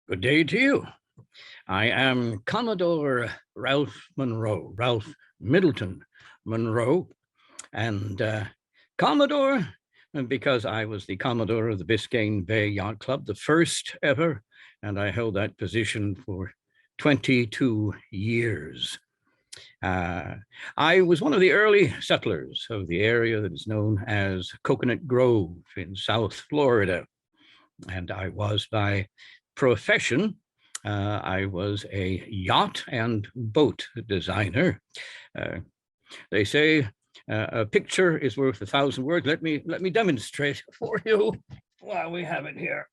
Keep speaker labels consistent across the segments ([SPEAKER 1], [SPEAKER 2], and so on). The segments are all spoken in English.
[SPEAKER 1] Good day to you. I am Commodore Ralph Middleton Munroe, and Commodore, because I was the Commodore of the Biscayne Bay Yacht Club, the first ever, and I held that position for 22 years. I was one of the early settlers of the area that is known as Coconut Grove in South Florida, and I was by profession, I was a yacht and boat designer. They say a picture is worth 1,000 words. Let me demonstrate for you while we have it here.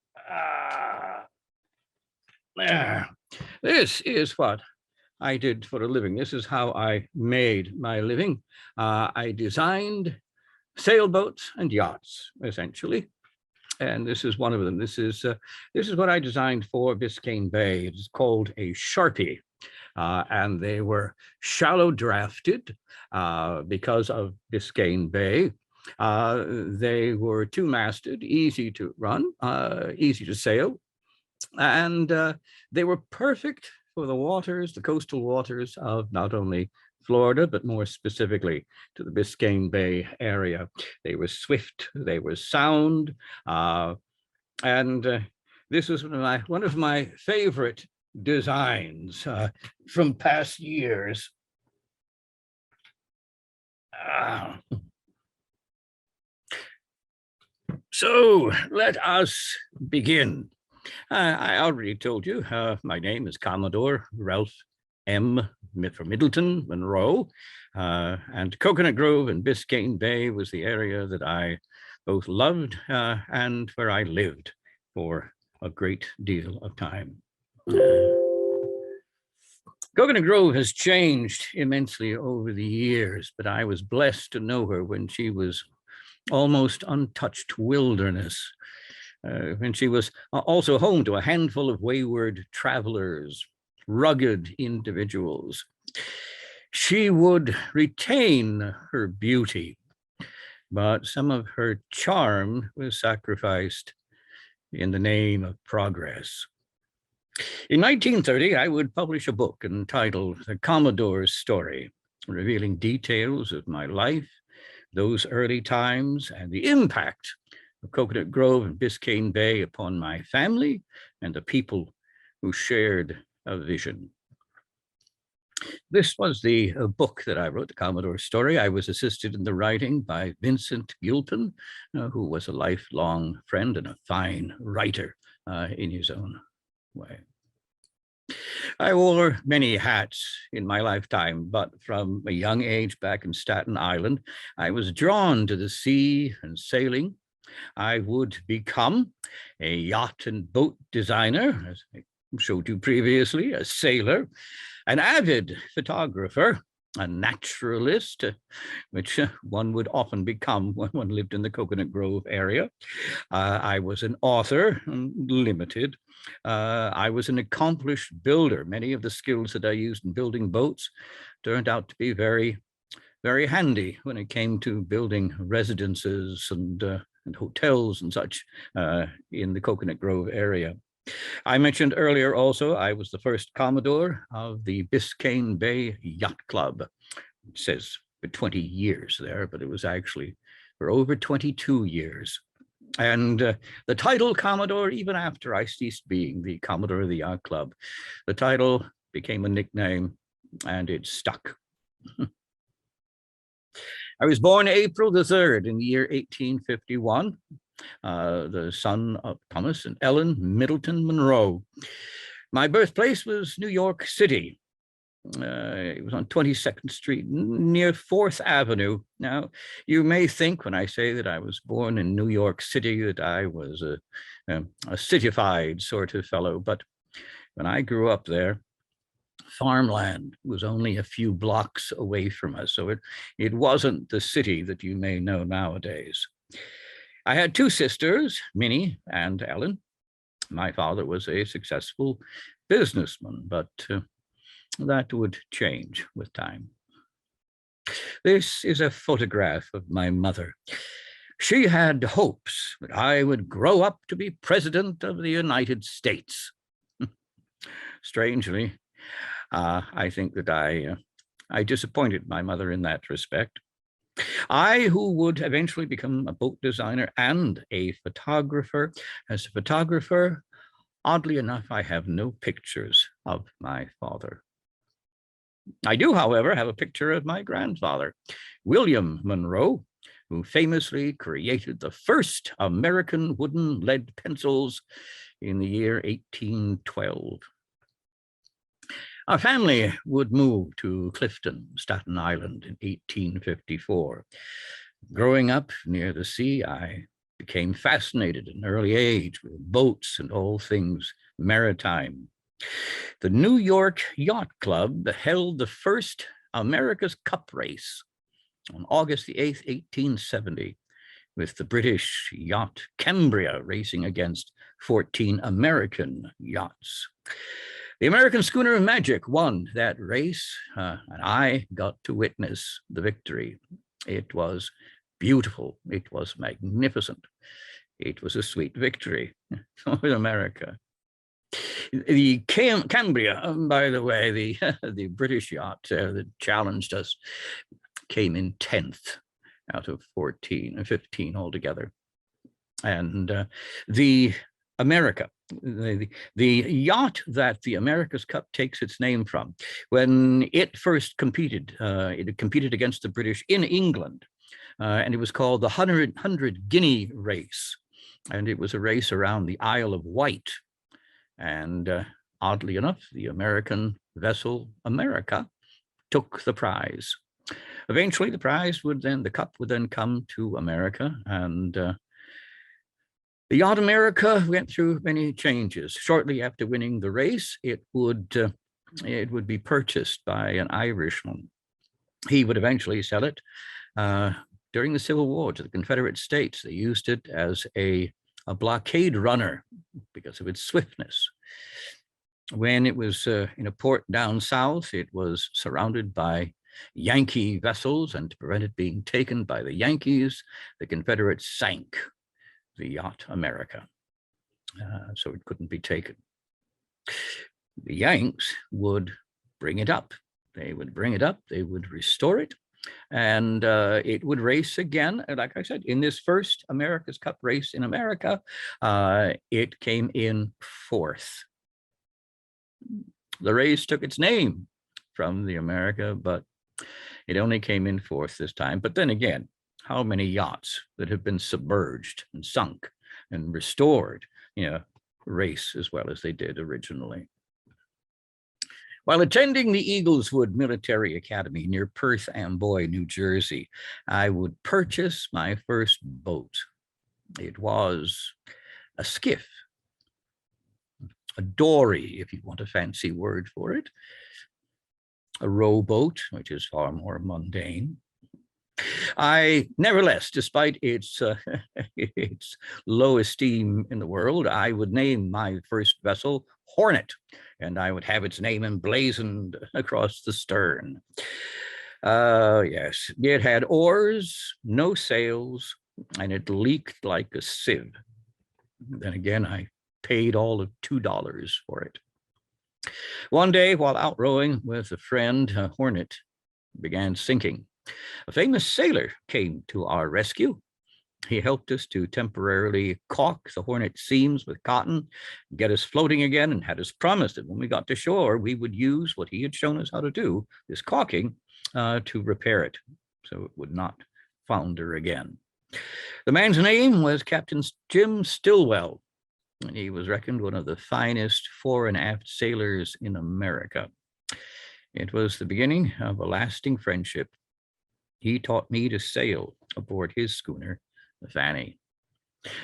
[SPEAKER 1] There. This is what I did for a living. This is how I made my living. I designed sailboats and yachts, essentially. And this is one of them. This is what I designed for Biscayne Bay. It's called a Sharpie, and they were shallow drafted because of Biscayne Bay. They were two-masted, easy to run, easy to sail, and they were perfect for the waters, the coastal waters of not only Florida, but more specifically to the Biscayne Bay area. They were swift, they were sound, and this was one of my favorite designs from past years. So let us begin. I already told you, my name is Commodore Ralph M. for Middleton Munroe, and Coconut Grove and Biscayne Bay was the area that I both loved and where I lived for a great deal of time. Coconut Grove has changed immensely over the years, but I was blessed to know her when she was almost untouched wilderness, when she was also home to a handful of wayward travelers, rugged individuals. She would retain her beauty, but some of her charm was sacrificed in the name of progress. In 1930, I would publish a book entitled The Commodore's Story, revealing details of my life, those early times, and the impact of Coconut Grove and Biscayne Bay upon my family and the people who shared a vision. This was the book that I wrote, The Commodore Story. I was assisted in the writing by Vincent Gilpin, who was a lifelong friend and a fine writer in his own way. I wore many hats in my lifetime, but from a young age back in Staten Island, I was drawn to the sea and sailing. I would become a yacht and boat designer, as I showed you previously, a sailor, an avid photographer, a naturalist, which one would often become when one lived in the Coconut Grove area. I was an author, limited. I was an accomplished builder. Many of the skills that I used in building boats turned out to be very, very handy when it came to building residences and hotels and such in the Coconut Grove area. I mentioned earlier also, I was the first Commodore of the Biscayne Bay Yacht Club. It says for 20 years there, but it was actually for over 22 years. And the title Commodore, even after I ceased being the Commodore of the Yacht Club, the title became a nickname and it stuck. I was born April the 3rd in the year 1851. The son of Thomas and Ellen Middleton Munroe. My birthplace was New York City. It was on 22nd Street, near 4th Avenue. Now, you may think when I say that I was born in New York City that I was a cityfied sort of fellow, but when I grew up there, farmland was only a few blocks away from us, so it wasn't the city that you may know nowadays. I had two sisters, Minnie and Ellen. My father was a successful businessman, but that would change with time. This is a photograph of my mother. She had hopes that I would grow up to be president of the United States. strangely, I think that I disappointed my mother in that respect. I, who would eventually become a boat designer and a photographer. As a photographer, oddly enough, I have no pictures of my father. I do, however, have a picture of my grandfather, William Munroe, who famously created the first American wooden lead pencils in the year 1812. Our family would move to Clifton, Staten Island in 1854. Growing up near the sea, I became fascinated at an early age with boats and all things maritime. The New York Yacht Club held the first America's Cup race on August the 8th, 1870, with the British yacht Cambria racing against 14 American yachts. The American schooner Magic won that race, and I got to witness the victory. It was beautiful. It was magnificent. It was a sweet victory for America. The Cambria, by the way, the British yacht that challenged us came in 10th out of 14 or 15 altogether. And the America, the yacht that the America's Cup takes its name from, when it first competed, it competed against the British in England, and it was called the 100 Guinea race. And it was a race around the Isle of Wight. And oddly enough, the American vessel America took the prize. Eventually, the cup would then come to America, and the Yacht America went through many changes. Shortly after winning the race, it would be purchased by an Irishman. He would eventually sell it during the Civil War to the Confederate States. They used it as a blockade runner because of its swiftness. When it was in a port down south, it was surrounded by Yankee vessels, and to prevent it being taken by the Yankees, the Confederates sank the Yacht America, so it couldn't be taken. The Yanks would bring it up. They would bring it up, they would restore it, and it would race again. Like I said, in this first America's Cup race in America, it came in 4th. The race took its name from the America, but it only came in 4th this time. But then again, how many yachts that have been submerged and sunk and restored, race as well as they did originally? While attending the Eagleswood Military Academy near Perth Amboy, New Jersey, I would purchase my first boat. It was a skiff, a dory, if you want a fancy word for it, a rowboat, which is far more mundane. I, nevertheless, despite its low esteem in the world, I would name my first vessel Hornet, and I would have its name emblazoned across the stern. Yes, it had oars, no sails, and it leaked like a sieve. Then again, I paid all of $2 for it. One day, while out rowing with a friend, Hornet began sinking. A famous sailor came to our rescue. He helped us to temporarily caulk the Hornet seams with cotton, get us floating again, and had us promise that when we got to shore, we would use what he had shown us how to do, this caulking, to repair it so it would not founder again. The man's name was Captain Jim Stillwell, and he was reckoned one of the finest fore and aft sailors in America. It was the beginning of a lasting friendship. He taught me to sail aboard his schooner, the Fanny.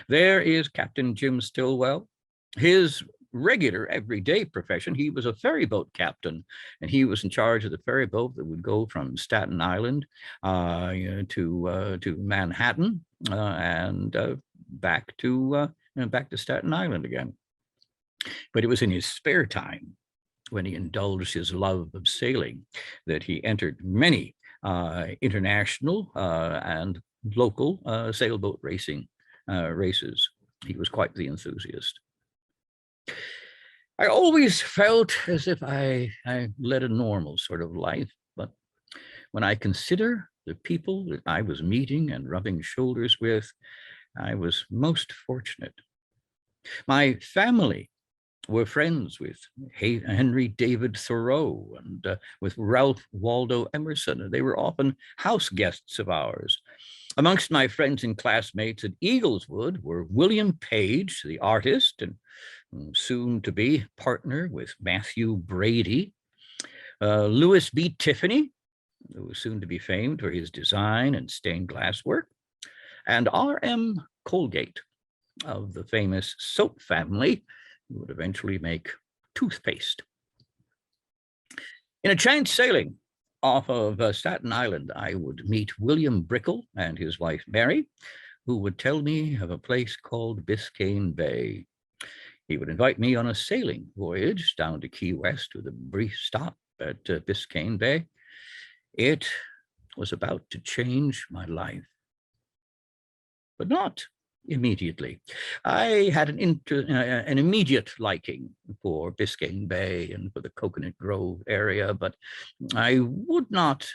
[SPEAKER 1] There is Captain Jim Stillwell. His regular everyday profession, he was a ferry boat captain, and he was in charge of the ferry boat that would go from Staten Island to Manhattan and back to Staten Island again. But it was in his spare time, when he indulged his love of sailing, that he entered many international and local sailboat racing races. He was quite the enthusiast. I always felt as if I led a normal sort of life, but when I consider the people that I was meeting and rubbing shoulders with, I was most fortunate. My family were friends with Henry David Thoreau and with Ralph Waldo Emerson. They were often house guests of ours. Amongst my friends and classmates at Eagleswood were William Page, the artist, and soon to be partner with Matthew Brady, Louis B. Tiffany, who was soon to be famed for his design and stained glass work, and R.M. Colgate of the famous soap family, who would eventually make toothpaste. In a chance sailing off of Staten Island, I would meet William Brickell and his wife Mary, who would tell me of a place called Biscayne Bay. He would invite me on a sailing voyage down to Key West with a brief stop at Biscayne Bay. It was about to change my life, but not immediately. I had an immediate liking for Biscayne Bay and for the Coconut Grove area, but I would not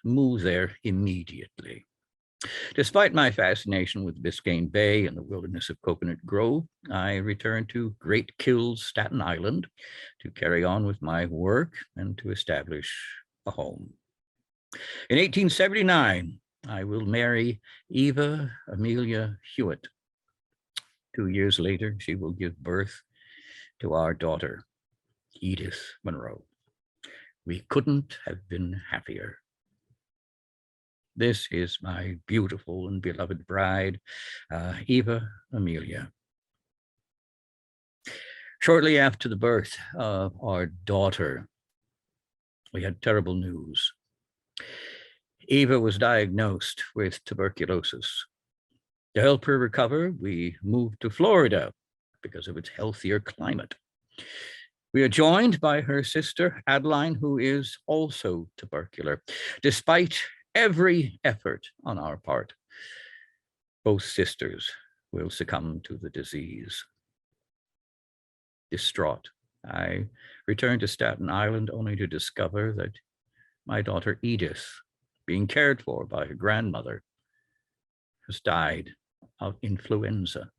[SPEAKER 1] move there immediately. Despite my fascination with Biscayne Bay and the wilderness of Coconut Grove, I returned to Great Kills, Staten Island, to carry on with my work and to establish a home. In 1879, I will marry Eva Amelia Hewitt. 2 years later, she will give birth to our daughter, Edith Munroe. We couldn't have been happier. This is my beautiful and beloved bride, Eva Amelia. Shortly after the birth of our daughter, we had terrible news. Eva was diagnosed with tuberculosis. To help her recover, we moved to Florida because of its healthier climate. We are joined by her sister, Adeline, who is also tubercular. Despite every effort on our part, both sisters will succumb to the disease. Distraught, I returned to Staten Island only to discover that my daughter Edith, being cared for by her grandmother, has died of influenza.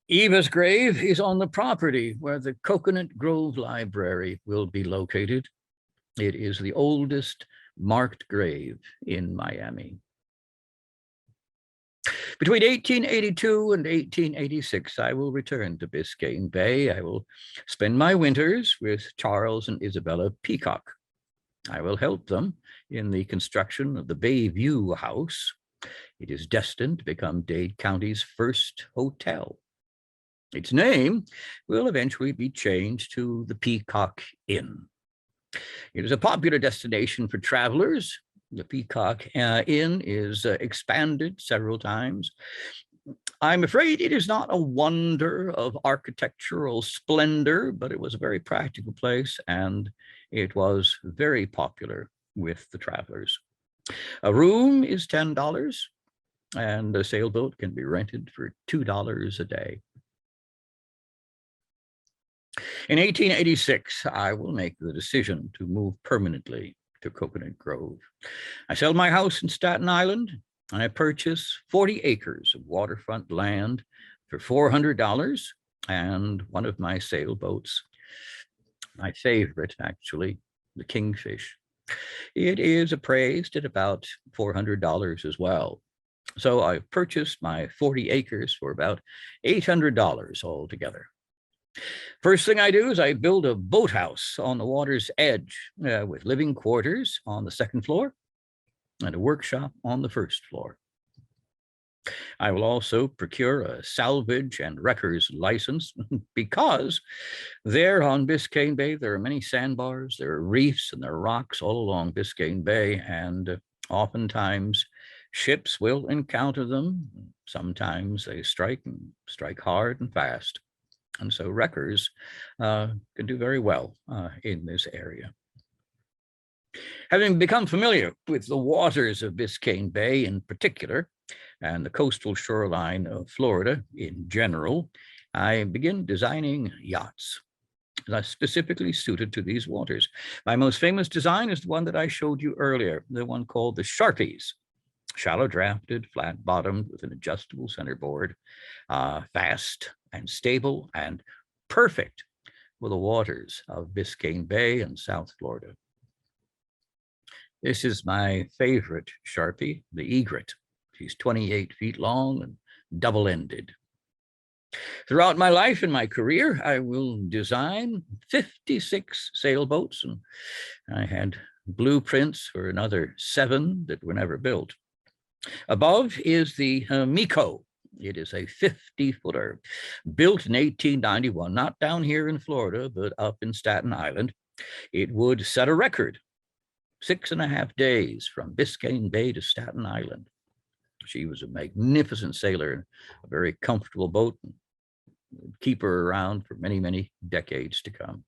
[SPEAKER 1] Eva's grave is on the property where the Coconut Grove Library will be located. It is the oldest marked grave in Miami. Between 1882 and 1886, I will return to Biscayne Bay. I will spend my winters with Charles and Isabella Peacock. I will help them in the construction of the Bayview House. It is destined to become Dade County's first hotel. Its name will eventually be changed to the Peacock Inn. It is a popular destination for travelers. The Peacock Inn is expanded several times. I'm afraid it is not a wonder of architectural splendor, but it was a very practical place, and it was very popular with the travelers. A room is $10, and a sailboat can be rented for $2 a day. In 1886, I will make the decision to move permanently to Coconut Grove. I sell my house in Staten Island, and I purchase 40 acres of waterfront land for $400 and one of my sailboats, my favorite, actually, the Kingfish. It is appraised at about $400 as well. So I purchased my 40 acres for about $800 altogether. First thing I do is I build a boathouse on the water's edge with living quarters on the second floor and a workshop on the first floor. I will also procure a salvage and wrecker's license because there on Biscayne Bay, there are many sandbars, there are reefs, and there are rocks all along Biscayne Bay, and oftentimes ships will encounter them. Sometimes they strike hard and fast. And so wreckers can do very well in this area. Having become familiar with the waters of Biscayne Bay in particular, and the coastal shoreline of Florida in general, I began designing yachts specifically suited to these waters. My most famous design is the one that I showed you earlier, the one called the Sharpies. Shallow drafted, flat bottomed with an adjustable centerboard, fast and stable and perfect for the waters of Biscayne Bay and South Florida. This is my favorite Sharpie, the Egret. She's 28 feet long and double-ended. Throughout my life and my career, I will design 56 sailboats, and I had blueprints for another 7 that were never built. Above is the Miko. It is a 50-footer, built in 1891, not down here in Florida, but up in Staten Island. It would set a record, 6.5 days from Biscayne Bay to Staten Island. She was a magnificent sailor, a very comfortable boat, and keep her around for many, many decades to come.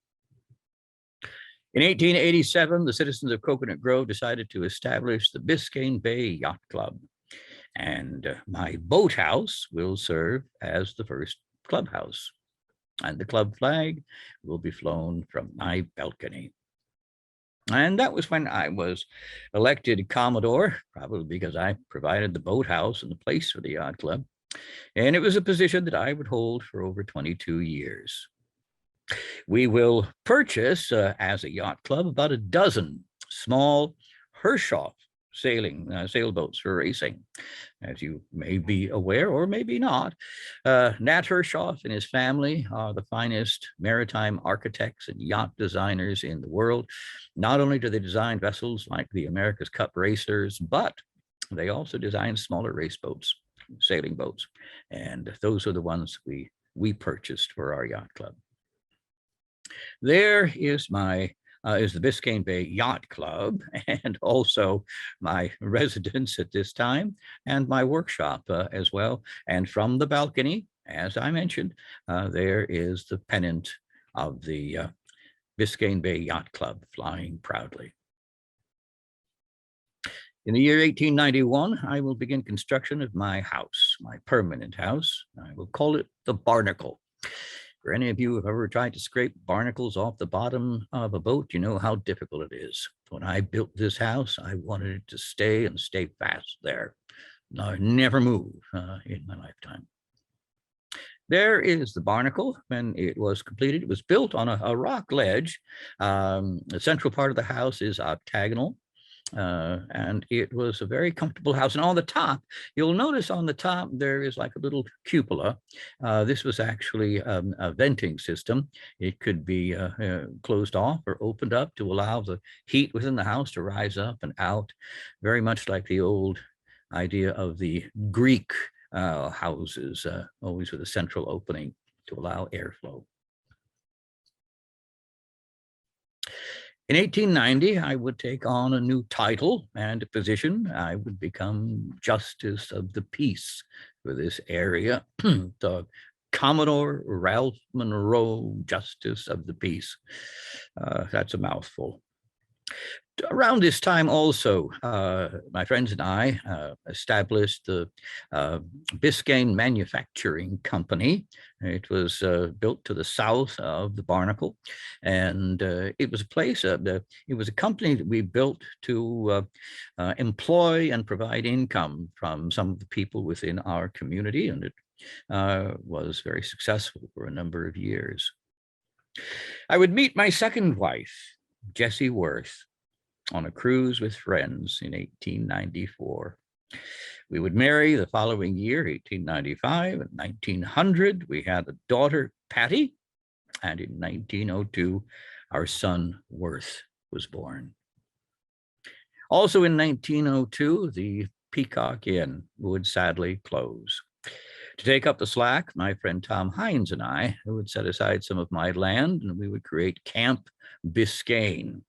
[SPEAKER 1] In 1887, the citizens of Coconut Grove decided to establish the Biscayne Bay Yacht Club, and my boathouse will serve as the first clubhouse, and the club flag will be flown from my balcony. And that was when I was elected Commodore, probably because I provided the boathouse and the place for the yacht club. And it was a position that I would hold for over 22 years. We will purchase, as a yacht club, about a dozen small Hershoff sailboats for racing. As you may be aware, or maybe not, Nat Hershoff and his family are the finest maritime architects and yacht designers in the world. Not only do they design vessels like the America's Cup racers, but they also design smaller race boats, sailing boats. And those are the ones we purchased for our yacht club. There is is the Biscayne Bay Yacht Club, and also my residence at this time, and my workshop as well. And from the balcony, as I mentioned, there is the pennant of the Biscayne Bay Yacht Club flying proudly. In the year 1891, I will begin construction of my house, my permanent house. I will call it the Barnacle. For any of you who have ever tried to scrape barnacles off the bottom of a boat, you know how difficult it is. When I built this house, I wanted it to stay and stay fast there. I never move in my lifetime. There is the barnacle. When it was completed, it was built on a rock ledge. The central part of the house is octagonal. And it was a very comfortable house. And on the top, you'll notice on the top, there is like a little cupola. This was actually a venting system. It could be closed off or opened up to allow the heat within the house to rise up and out, very much like the old idea of the Greek houses, always with a central opening to allow airflow. In 1890, I would take on a new title and a position. I would become Justice of the Peace for this area, the Commodore Ralph Munroe Justice of the Peace. That's a mouthful. Around this time also, my friends and I established the Biscayne Manufacturing Company. It was built to the south of the Barnacle, and it was a place, it was a company that we built to employ and provide income from some of the people within our community, and it was very successful for a number of years. I would meet my second wife, Jessie Worth, on a cruise with friends in 1894. We would marry the following year, 1895. In 1900, we had a daughter, Patty, and in 1902, our son, Worth, was born. Also in 1902, the Peacock Inn would sadly close. To take up the slack, my friend Tom Hines and I would set aside some of my land, and we would create Camp Biscayne.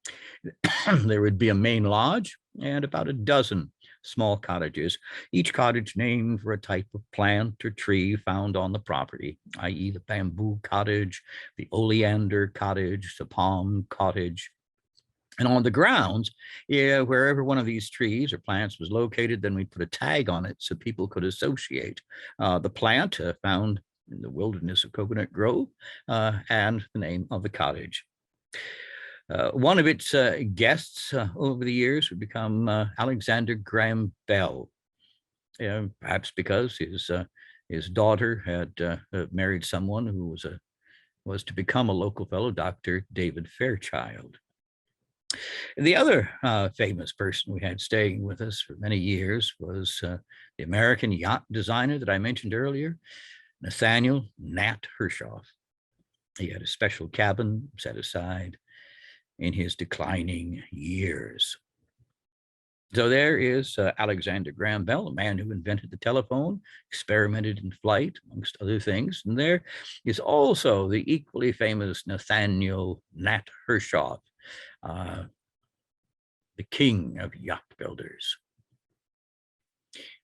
[SPEAKER 1] There would be a main lodge and about a dozen small cottages, each cottage named for a type of plant or tree found on the property, i.e. the bamboo cottage, the oleander cottage, the palm cottage. And on the grounds, wherever one of these trees or plants was located, then we'd put a tag on it so people could associate the plant found in the wilderness of Coconut Grove, and the name of the cottage. One of its guests over the years would become Alexander Graham Bell, perhaps because his daughter had married someone who was to become a local fellow, Dr. David Fairchild. The other famous person we had staying with us for many years was the American yacht designer that I mentioned earlier, Nathaniel Nat Hershoff. He had a special cabin set aside in his declining years. So there is Alexander Graham Bell, a man who invented the telephone, experimented in flight, amongst other things. And there is also the equally famous Nathaniel Nat Hershoff, the king of yacht builders.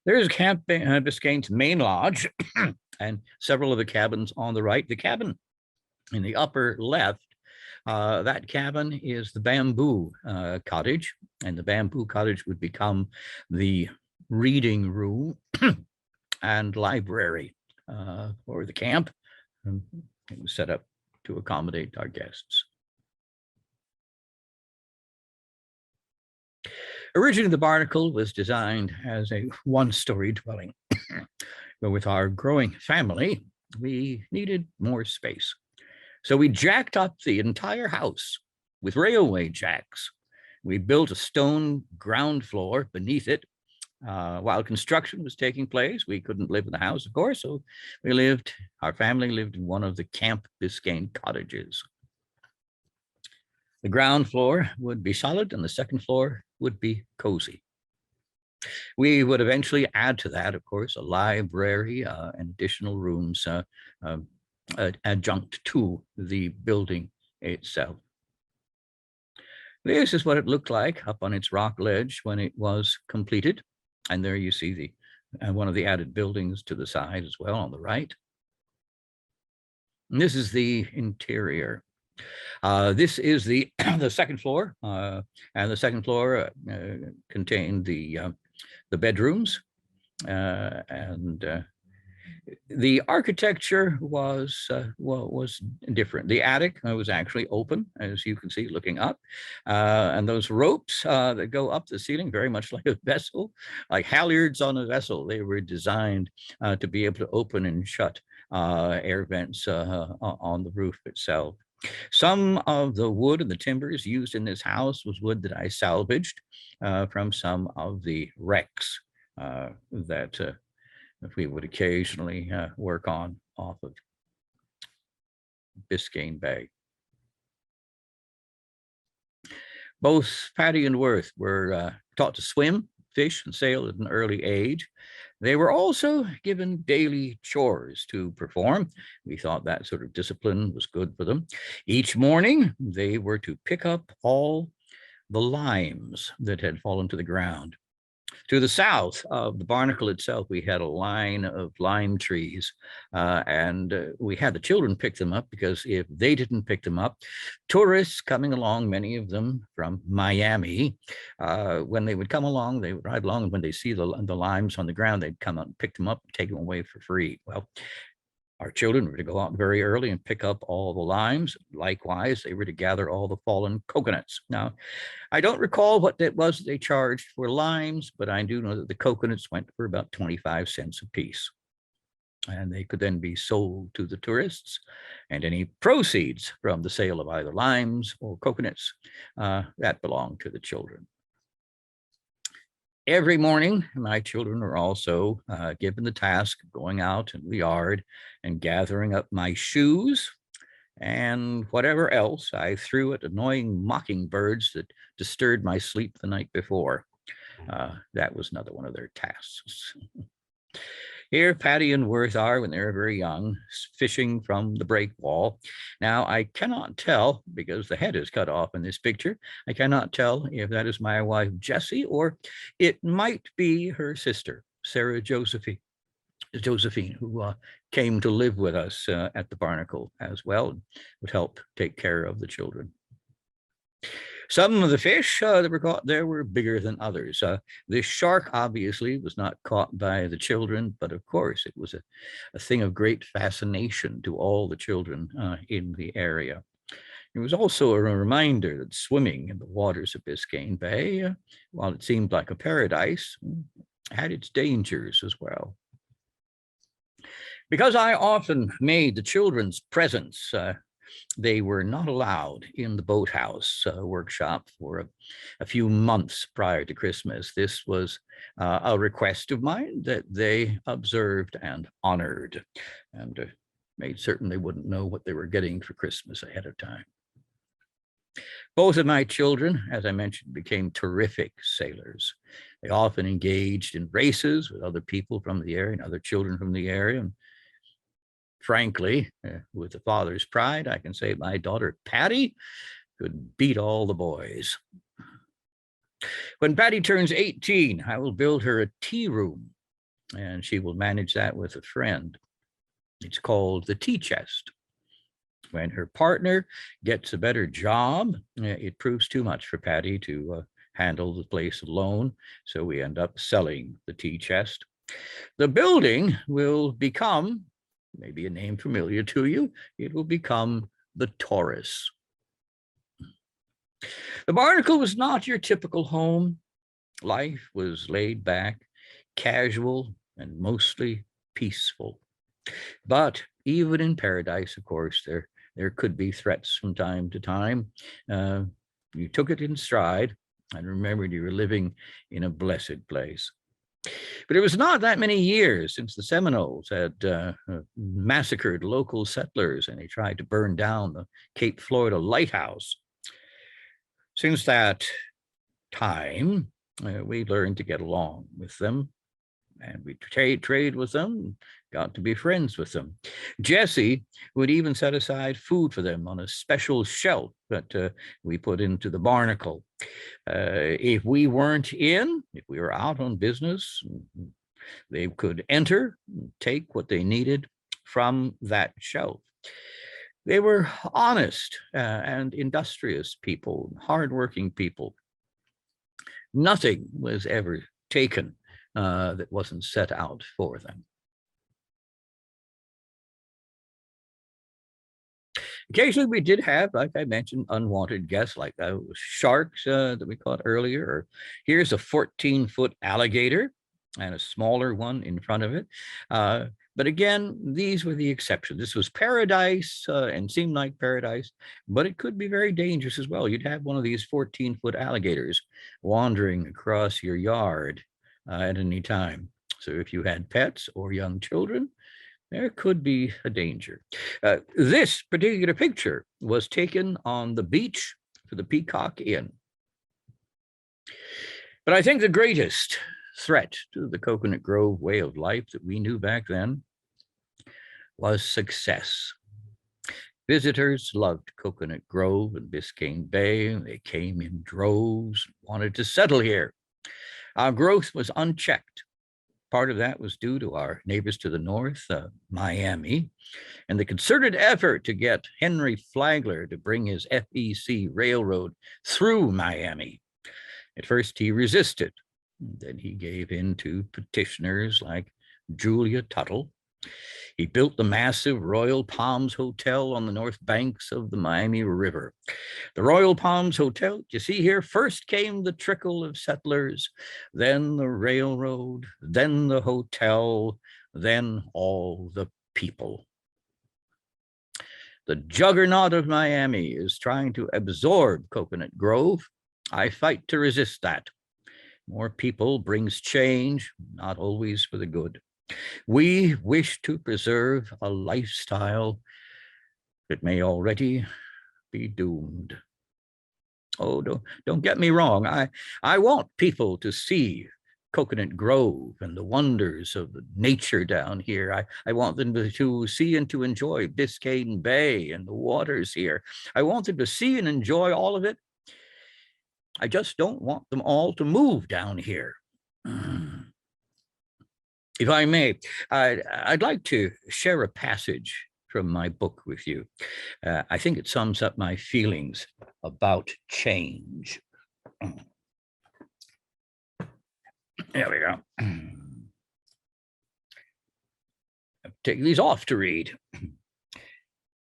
[SPEAKER 1] There is Camp Biscayne's main lodge and several of the cabins on the right. The cabin in the upper left, that cabin is the bamboo cottage, and the bamboo cottage would become the reading room and library for the camp. And it was set up to accommodate our guests. Originally, the Barnacle was designed as a one-story dwelling, but with our growing family, we needed more space. So we jacked up the entire house with railway jacks. We built a stone ground floor beneath it. While construction was taking place, we couldn't live in the house, of course, so our family lived in one of the Camp Biscayne cottages. The ground floor would be solid and the second floor would be cozy. We would eventually add to that, of course, a library and additional rooms adjunct to the building itself. This is what it looked like up on its rock ledge when it was completed. And there you see one of the added buildings to the side as well on the right. And this is the interior. This is the second floor, and the second floor contained the bedrooms, and the architecture was different. The attic was actually open, as you can see, looking up, and those ropes that go up the ceiling, very much like a vessel, like halyards on a vessel. They were designed to be able to open and shut air vents on the roof itself. Some of the wood and the timbers used in this house was wood that I salvaged from some of the wrecks that we would occasionally work on off of Biscayne Bay. Both Patty and Worth were taught to swim, fish, and sail at an early age. They were also given daily chores to perform. We thought that sort of discipline was good for them. Each morning, they were to pick up all the limes that had fallen to the ground. To the south of the Barnacle itself, we had a line of lime trees, and we had the children pick them up, because if they didn't pick them up, tourists coming along, many of them from Miami, when they would come along, they would ride along, and when they see the limes on the ground, they'd come out and pick them up and take them away for free. Well, our children were to go out very early and pick up all the limes. Likewise, they were to gather all the fallen coconuts. Now, I don't recall what it was they charged for limes, but I do know that the coconuts went for about 25 cents a piece. And they could then be sold to the tourists, and any proceeds from the sale of either limes or coconuts, that belonged to the children. Every morning, my children were also given the task of going out in the yard and gathering up my shoes and whatever else I threw at annoying mockingbirds that disturbed my sleep the night before. That was another one of their tasks. Here, Patty and Worth are, when they were very young, fishing from the break wall. Now, I cannot tell, because the head is cut off in this picture, I cannot tell if that is my wife, Jessie, or it might be her sister, Sarah Josephine, who came to live with us at the Barnacle as well, and would help take care of the children. Some of the fish that were caught there were bigger than others. This shark obviously was not caught by the children, but of course it was a thing of great fascination to all the children in the area. It was also a reminder that swimming in the waters of Biscayne Bay, while it seemed like a paradise, had its dangers as well. Because I often made the children's presents, they were not allowed in the boathouse workshop for a few months prior to Christmas. This was a request of mine that they observed and honored, and made certain they wouldn't know what they were getting for Christmas ahead of time. Both of my children, as I mentioned, became terrific sailors. They often engaged in races with other people from the area and other children from the area. And frankly, with the father's pride, I can say my daughter, Patty, could beat all the boys. When Patty turns 18, I will build her a tea room, and she will manage that with a friend. It's called the tea chest. When her partner gets a better job, it proves too much for Patty to handle the place alone, so we end up selling the tea chest. The building will become, maybe a name familiar to you, it will become the Taurus. The Barnacle was not your typical home. Life was laid back, casual, and mostly peaceful. But even in paradise, of course, there could be threats from time to time. You took it in stride and remembered you were living in a blessed place. But it was not that many years since the Seminoles had massacred local settlers and they tried to burn down the Cape Florida lighthouse. Since that time, we learned to get along with them, and we trade with them, got to be friends with them. Jesse would even set aside food for them on a special shelf that we put into the Barnacle. If we weren't in, if we were out on business, they could enter, take what they needed from that shelf. They were honest and industrious people, hardworking people. Nothing was ever taken that wasn't set out for them. Occasionally, we did have, like I mentioned, unwanted guests, like sharks that we caught earlier. Or here's a 14-foot alligator and a smaller one in front of it. But again, these were the exceptions. This was paradise and seemed like paradise, but it could be very dangerous as well. You'd have one of these 14-foot alligators wandering across your yard at any time. So if you had pets or young children, there could be a danger. This particular picture was taken on the beach for the Peacock Inn. But I think the greatest threat to the Coconut Grove way of life that we knew back then was success. Visitors loved Coconut Grove and Biscayne Bay. They came in droves, wanted to settle here. Our growth was unchecked. Part of that was due to our neighbors to the north, Miami, and the concerted effort to get Henry Flagler to bring his FEC railroad through Miami. At first, he resisted. Then he gave in to petitioners like Julia Tuttle. He built the massive Royal Palms Hotel on the north banks of the Miami River. The Royal Palms Hotel, you see here, first came the trickle of settlers, then the railroad, then the hotel, then all the people. The juggernaut of Miami is trying to absorb Coconut Grove. I fight to resist that. More people brings change, not always for the good. We wish to preserve a lifestyle that may already be doomed. Oh, don't get me wrong. I want people to see Coconut Grove and the wonders of the nature down here. I want them to see and to enjoy Biscayne Bay and the waters here. I want them to see and enjoy all of it. I just don't want them all to move down here. If I may, I'd like to share a passage from my book with you. I think it sums up my feelings about change. There we go. Take these off to read.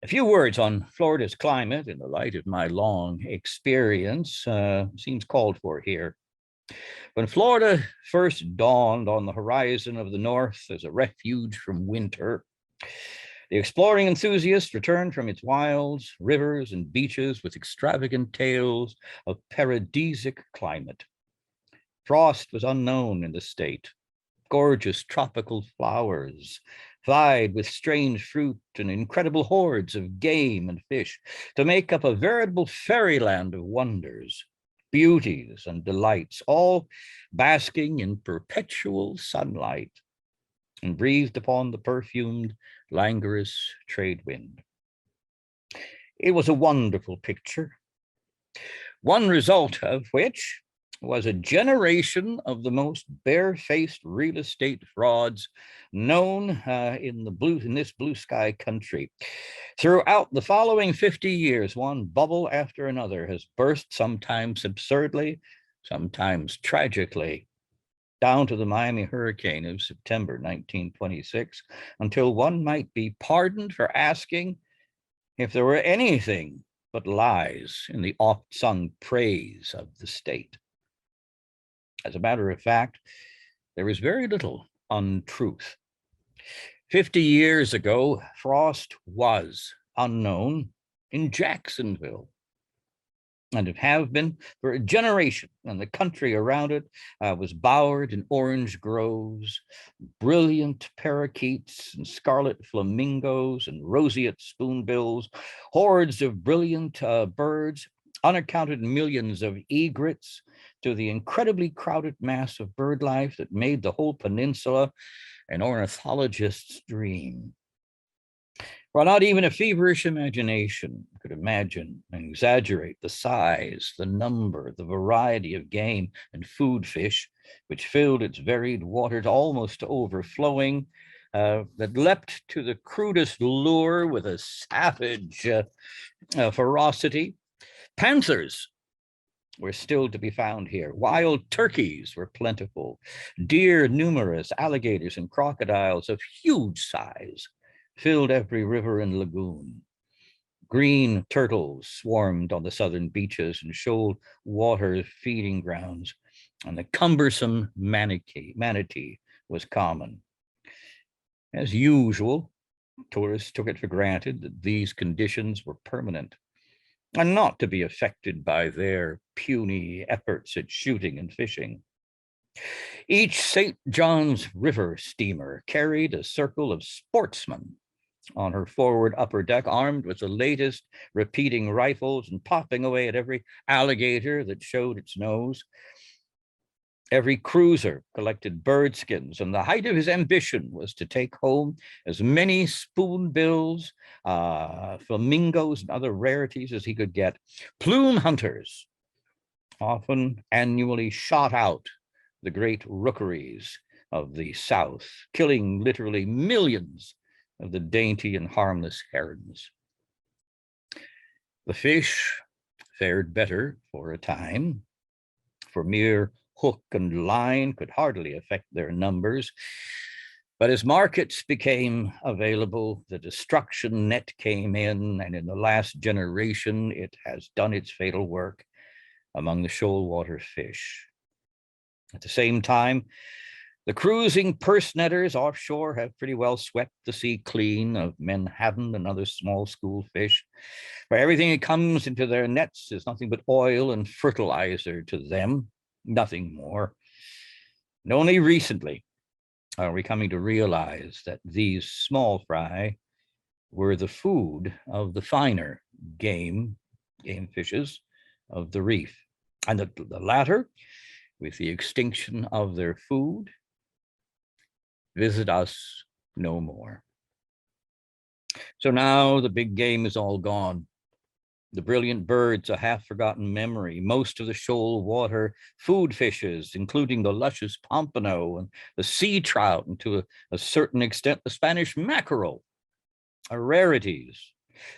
[SPEAKER 1] A few words on Florida's climate in the light of my long experience seems called for here. When Florida first dawned on the horizon of the North as a refuge from winter, the exploring enthusiast returned from its wilds, rivers, and beaches with extravagant tales of paradisiac climate. Frost was unknown in the state. Gorgeous tropical flowers vied with strange fruit and incredible hordes of game and fish to make up a veritable fairyland of wonders, beauties, and delights, all basking in perpetual sunlight and breathed upon the perfumed, languorous trade wind. It was a wonderful picture, one result of which was a generation of the most barefaced real estate frauds known in this blue sky country. Throughout the following 50 years, one bubble after another has burst, sometimes absurdly, sometimes tragically, down to the Miami hurricane of September 1926, until one might be pardoned for asking if there were anything but lies in the oft-sung praise of the state. As a matter of fact, there is very little untruth. 50 years ago, frost was unknown in Jacksonville, and it have been for a generation, and the country around it was bowered in orange groves, brilliant parakeets and scarlet flamingos and roseate spoonbills, hordes of brilliant birds, unaccounted millions of egrets, to the incredibly crowded mass of bird life that made the whole peninsula an ornithologist's dream. While not even a feverish imagination could imagine and exaggerate the size, the number, the variety of game and food fish, which filled its varied waters almost to overflowing, that leapt to the crudest lure with a savage ferocity. Panthers were still to be found here. Wild turkeys were plentiful. Deer numerous, alligators and crocodiles of huge size filled every river and lagoon. Green turtles swarmed on the southern beaches and shoal water feeding grounds, and the cumbersome manatee was common. As usual, tourists took it for granted that these conditions were permanent and not to be affected by their puny efforts at shooting and fishing. Each St. John's River steamer carried a circle of sportsmen on her forward upper deck, armed with the latest repeating rifles and popping away at every alligator that showed its nose. Every cruiser collected bird skins, and the height of his ambition was to take home as many spoonbills, flamingos, and other rarities as he could get. Plume hunters often annually shot out the great rookeries of the South, killing literally millions of the dainty and harmless herons. The fish fared better for a time, for mere hook and line could hardly affect their numbers. But as markets became available, the destruction net came in, and in the last generation, it has done its fatal work among the shoal water fish. At the same time, the cruising purse netters offshore have pretty well swept the sea clean of menhaden and other small school fish, where everything that comes into their nets is nothing but oil and fertilizer to them. Nothing more. And only recently are we coming to realize that these small fry were the food of the finer game fishes of the reef, and that the latter, with the extinction of their food, visit us no more. So now the big game is all gone. The brilliant birds, a half-forgotten memory. Most of the shoal water food fishes, including the luscious pompano and the sea trout, and to a certain extent, the Spanish mackerel, Rarities.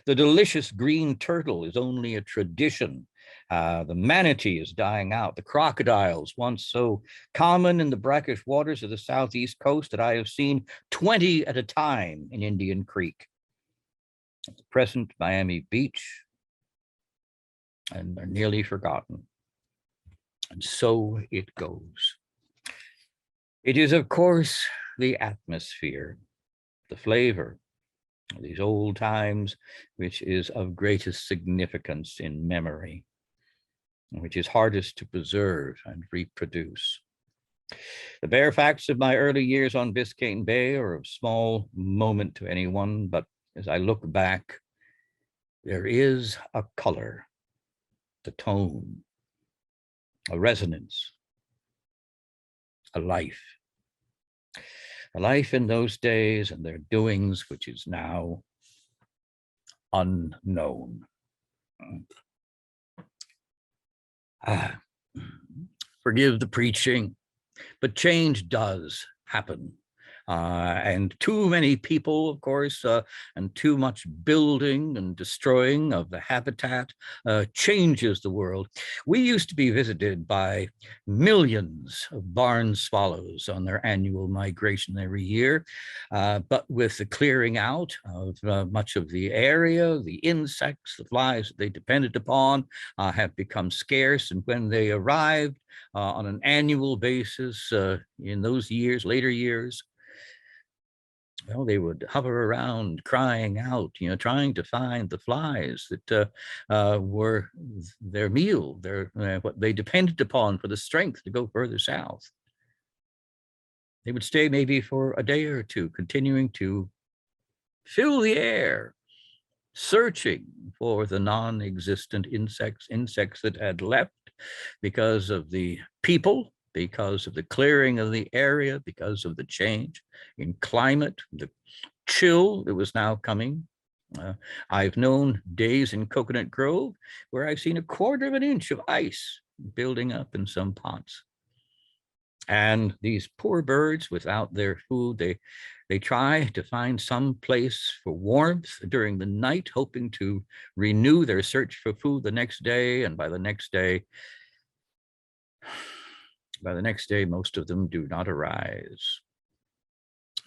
[SPEAKER 1] The delicious green turtle is only a tradition. The manatee is dying out. The crocodiles, once so common in the brackish waters of the southeast coast that I have seen 20 at a time in Indian Creek. At the present Miami Beach, and they're nearly forgotten. And so it goes. It is, of course, the atmosphere, the flavor of these old times, which is of greatest significance in memory, which is hardest to preserve and reproduce. The bare facts of my early years on Biscayne Bay are of small moment to anyone, but as I look back, there is a color, the tone, a resonance, a life in those days and their doings, which is now unknown. Forgive the preaching, but change does happen. And too many people, of course, and too much building and destroying of the habitat changes the world. We used to be visited by millions of barn swallows on their annual migration every year. But with the clearing out of much of the area, the insects, the flies that they depended upon have become scarce. And when they arrived on an annual basis in those years, later years, well, they would hover around crying out, trying to find the flies that were their meal, what they depended upon for the strength to go further south. They would stay maybe for a day or two, continuing to fill the air, searching for the non-existent insects that had left because of the people, because of the clearing of the area, because of the change in climate, the chill that was now coming. I've known days in Coconut Grove where I've seen 1/4 of an inch of ice building up in some pots. And these poor birds, without their food, they try to find some place for warmth during the night, hoping to renew their search for food the next day. And by the next day, most of them do not arise.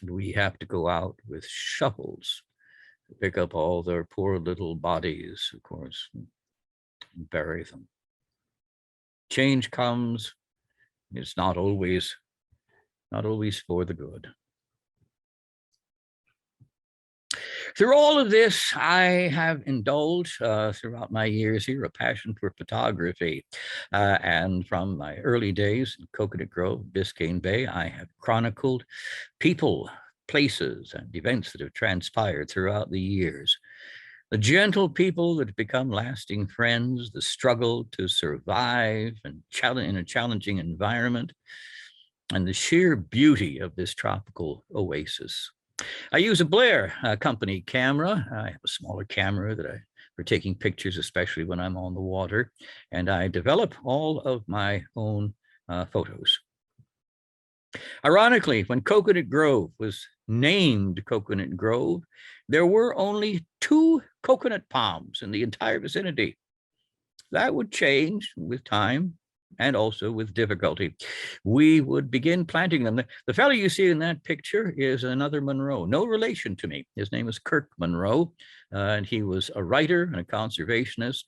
[SPEAKER 1] And we have to go out with shovels to pick up all their poor little bodies, of course, and bury them. Change comes. It's not always for the good. Through all of this, I have indulged throughout my years here a passion for photography. And from my early days in Coconut Grove, Biscayne Bay, I have chronicled people, places, and events that have transpired throughout the years. The gentle people that have become lasting friends, the struggle to survive and in a challenging environment, and the sheer beauty of this tropical oasis. I use a Blair company camera. I have a smaller camera for taking pictures, especially when I'm on the water, and I develop all of my own photos. Ironically, when Coconut Grove was named Coconut Grove, there were only 2 coconut palms in the entire vicinity. That would change with time and also with difficulty. We would begin planting them. The fellow you see in that picture is another Munroe, no relation to me. His name is Kirk Munroe, and he was a writer and a conservationist.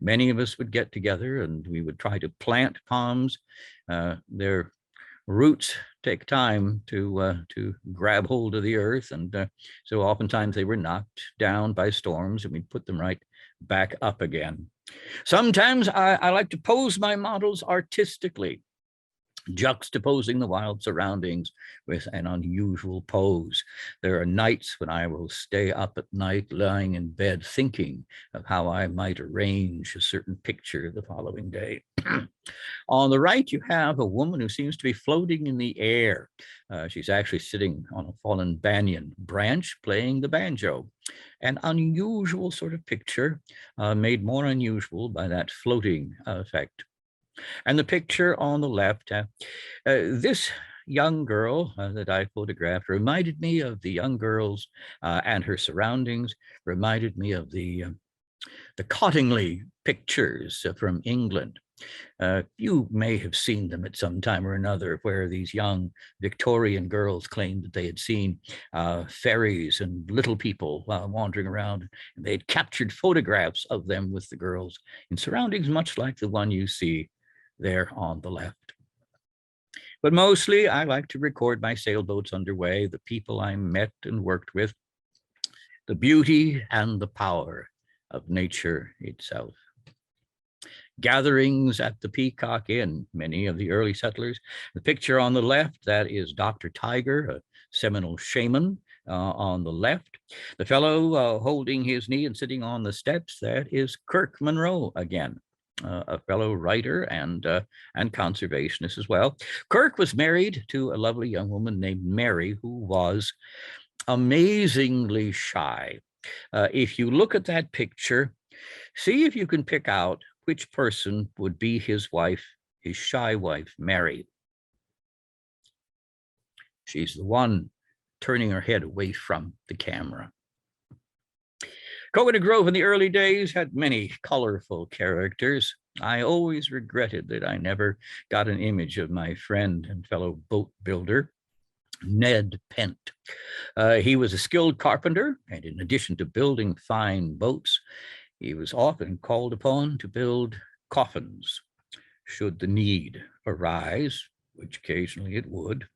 [SPEAKER 1] Many of us would get together and we would try to plant palms. Their roots take time to grab hold of the earth, and so oftentimes they were knocked down by storms, and we'd put them right back up again. Sometimes I like to pose my models artistically, juxtaposing the wild surroundings with an unusual pose. There are nights when I will stay up at night, lying in bed, thinking of how I might arrange a certain picture the following day. On the right, you have a woman who seems to be floating in the air. She's actually sitting on a fallen banyan branch playing the banjo. An unusual sort of picture, made more unusual by that floating effect. And the picture on the left, this young girl that I photographed reminded me of the young girls and her surroundings, reminded me of the Cottingley pictures from England. You may have seen them at some time or another, where these young Victorian girls claimed that they had seen fairies and little people wandering around, and they'd captured photographs of them with the girls in surroundings much like the one you see there on the left. But mostly, I like to record my sailboats underway, the people I met and worked with, the beauty and the power of nature itself. Gatherings at the Peacock Inn, many of the early settlers. The picture on the left, that is Dr. Tiger, a Seminole shaman on the left. The fellow holding his knee and sitting on the steps, that is Kirk Munroe again. A fellow writer and conservationist as well. Kirk was married to a lovely young woman named Mary, who was amazingly shy. If you look at that picture, see if you can pick out which person would be his wife, his shy wife, Mary. She's the one turning her head away from the camera. Coconut Grove in the early days had many colorful characters. I always regretted that I never got an image of my friend and fellow boat builder, Ned Pent. He was a skilled carpenter, and in addition to building fine boats, he was often called upon to build coffins, should the need arise, which occasionally it would.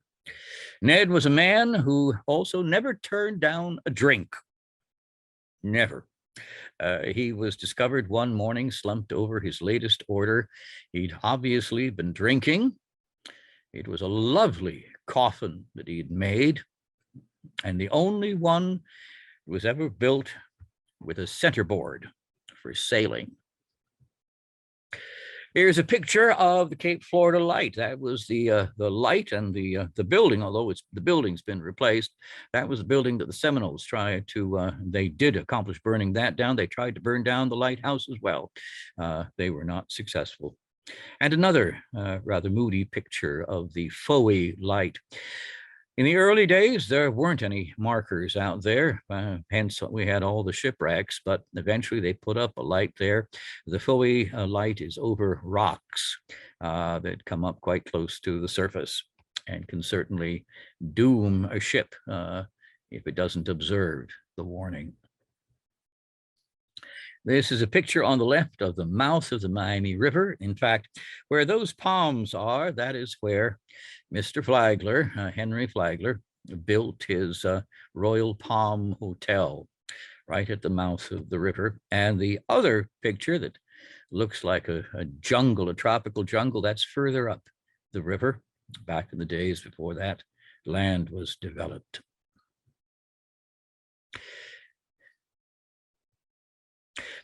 [SPEAKER 1] Ned was a man who also never turned down a drink. Never. He was discovered one morning slumped over his latest order. He'd obviously been drinking. It was a lovely coffin that he'd made, and the only one that was ever built with a centerboard for sailing. Here's a picture of the Cape Florida light. That was the light and the building, although the building's been replaced. That was the building that the Seminoles tried to, they did accomplish burning that down. They tried to burn down the lighthouse as well. They were not successful. And another rather moody picture of the Fowey light. In the early days, there weren't any markers out there, hence we had all the shipwrecks, but eventually they put up a light there. The Fowey light is over rocks that come up quite close to the surface and can certainly doom a ship if it doesn't observe the warning. This is a picture on the left of the mouth of the Miami River. In fact, where those palms are, that is where Mr. Flagler, Henry Flagler, built his Royal Palm Hotel, right at the mouth of the river. And the other picture that looks like a jungle, a tropical jungle, that's further up the river, back in the days before that land was developed.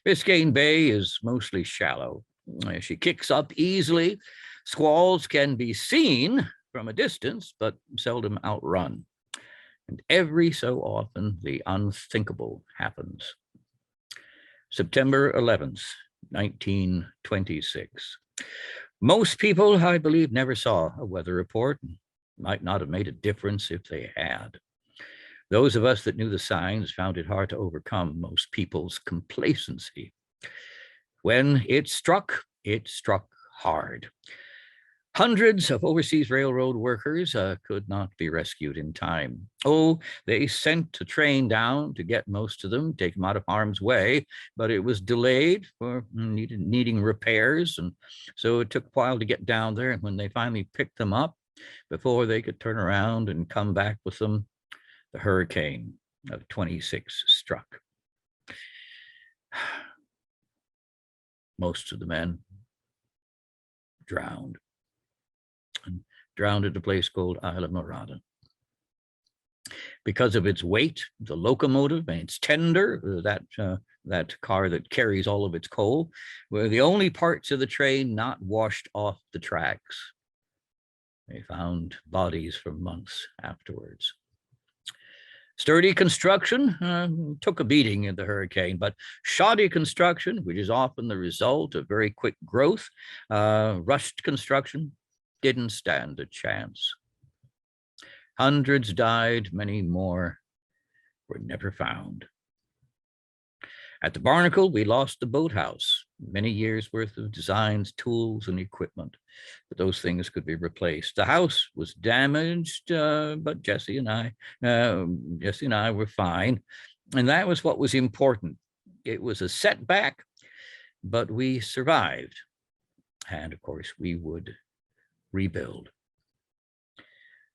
[SPEAKER 1] Biscayne Bay is mostly shallow. She kicks up easily. Squalls can be seen from a distance, but seldom outrun. And every so often, the unthinkable happens. September 11th, 1926. Most people, I believe, never saw a weather report. Might not have made a difference if they had. Those of us that knew the signs found it hard to overcome most people's complacency. When it struck hard. Hundreds of overseas railroad workers could not be rescued in time. Oh, they sent a train down to get most of them, take them out of harm's way, but it was delayed for needing repairs. And so it took a while to get down there. And when they finally picked them up, before they could turn around and come back with them, the hurricane of 26 struck. Most of the men drowned. And drowned at a place called Isla Morada. Because of its weight, the locomotive and its tender, that car that carries all of its coal, were the only parts of the train not washed off the tracks. They found bodies for months afterwards. Sturdy construction took a beating in the hurricane, but shoddy construction, which is often the result of very quick growth, rushed construction, didn't stand a chance. Hundreds died, many more were never found. At the Barnacle, we lost the boathouse, many years worth of designs, tools, and equipment, but those things could be replaced. The house was damaged, but Jesse and I were fine, and that was what was important. It was a setback, but we survived, and of course, we would rebuild.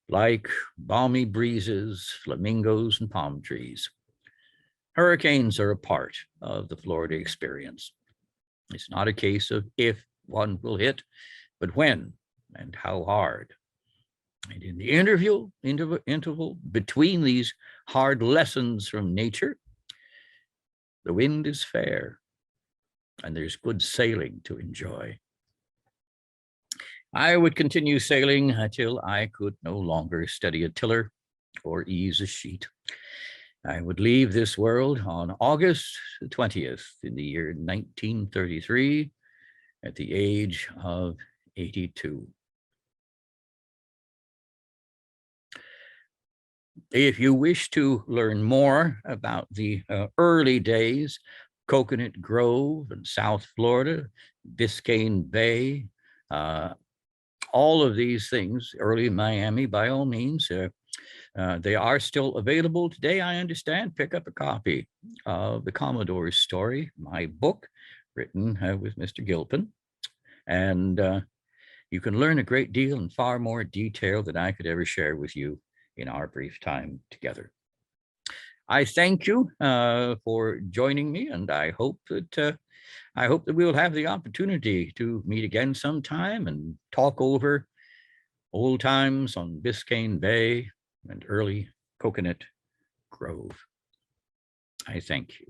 [SPEAKER 1] Like balmy breezes, flamingos, and palm trees, hurricanes are a part of the Florida experience. It's not a case of if one will hit, but when and how hard. And in the interval between these hard lessons from nature, the wind is fair and there's good sailing to enjoy. I would continue sailing until I could no longer steady a tiller or ease a sheet. I would leave this world on August 20th in the year 1933 at the age of 82. If you wish to learn more about the early days, Coconut Grove in South Florida, Biscayne Bay, all of these things, early Miami, by all means, they are still available today, I understand. Pick up a copy of the Commodore's Story, my book, written with Mr. Gilpin. And you can learn a great deal in far more detail than I could ever share with you in our brief time together. I thank you for joining me, and I hope that we will have the opportunity to meet again sometime and talk over old times on Biscayne Bay and early Coconut Grove. I thank you.